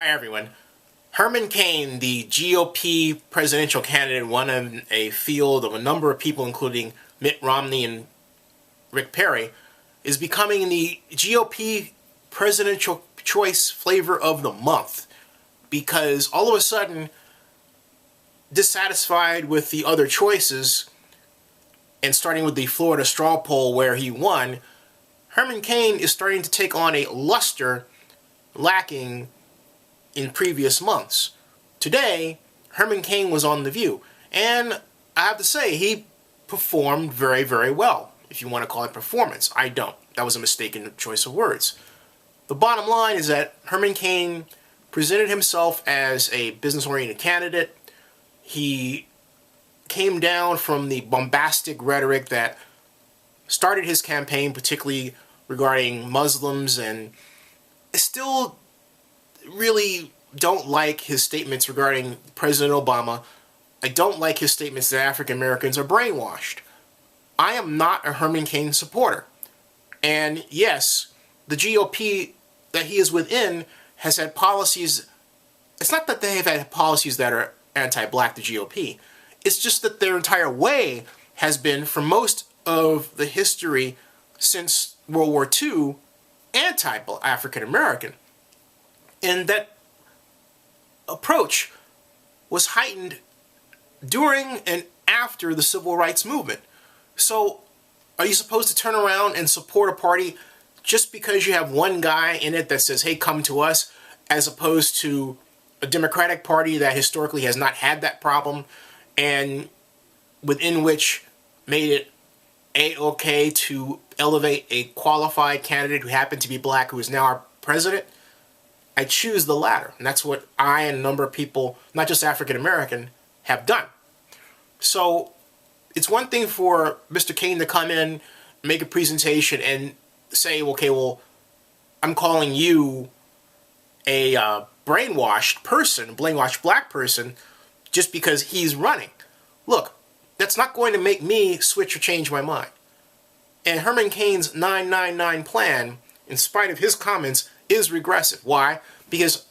Hi everyone. Herman Cain, the GOP presidential candidate, won in a field of a number of people, including Mitt Romney and Rick Perry, is becoming the GOP presidential choice flavor of the month because all of a sudden, dissatisfied with the other choices, and starting with the Florida straw poll where he won, Herman Cain is starting to take on a luster lacking in previous months. Today, Herman Cain was on The View, and I have to say, he performed very, very well, if you want to call it performance. I don't. That was a mistaken choice of words. The bottom line is that Herman Cain presented himself as a business-oriented candidate. He came down from the bombastic rhetoric that started his campaign, particularly regarding Muslims, and still really don't like his statements regarding President Obama. I don't like his statements that African Americans are brainwashed. I am not a Herman Cain supporter. And yes, the GOP that he is within has had policies. It's not that they have had policies that are anti-black, the GOP. It's just that their entire way has been, for most of the history since World War II, anti-African American. And that approach was heightened during and after the Civil Rights Movement. So, are you supposed to turn around and support a party just because you have one guy in it that says, hey, come to us, as opposed to a Democratic Party that historically has not had that problem, and within which made it A-okay to elevate a qualified candidate who happened to be black, who is now our president? I choose the latter, and that's what I and a number of people, not just African American, have done. So it's one thing for Mr. Cain to come in, make a presentation, and say, okay, well, I'm calling you a brainwashed person, brainwashed black person, just because he's running. Look, that's not going to make me switch or change my mind. And Herman Cain's 999 plan, in spite of his comments, is regressive. Why? Because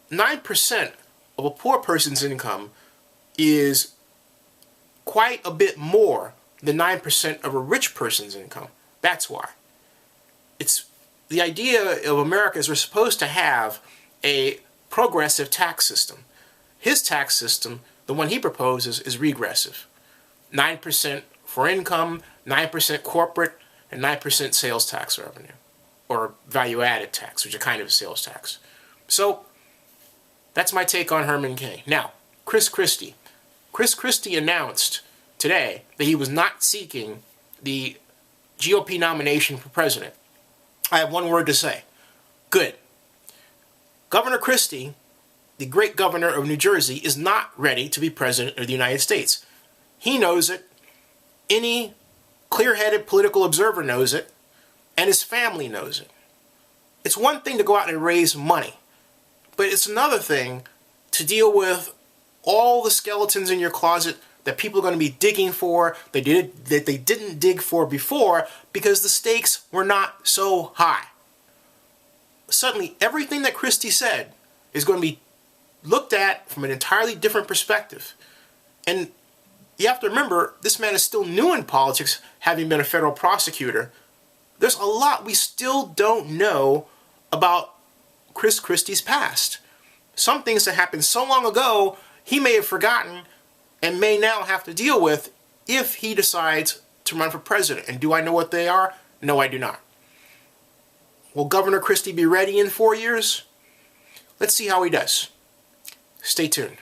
9% of a poor person's income is quite a bit more than 9% of a rich person's income. That's why. It's the idea of America is we're supposed to have a progressive tax system. His tax system, the one he proposes, is regressive. 9% for income, 9% corporate, and 9% sales tax revenue, or value-added tax, which is a kind of sales tax. So, that's my take on Herman Cain. Now, Christy. Christy announced today that he was not seeking the GOP nomination for president. I have one word to say. Good. Governor Christy, the great governor of New Jersey, is not ready to be president of the United States. He knows it. Any clear-headed political observer knows it. And his family knows it. It's one thing to go out and raise money, but it's another thing to deal with all the skeletons in your closet that people are going to be digging for, that they didn't dig for before because the stakes were not so high. Suddenly, everything that Christy said is going to be looked at from an entirely different perspective. And you have to remember, this man is still new in politics, having been a federal prosecutor. There's a lot we still don't know about Christy's past. Some things that happened so long ago, he may have forgotten and may now have to deal with if he decides to run for president. And do I know what they are? No, I do not. Will Governor Christy be ready in 4 years? Let's see how he does. Stay tuned.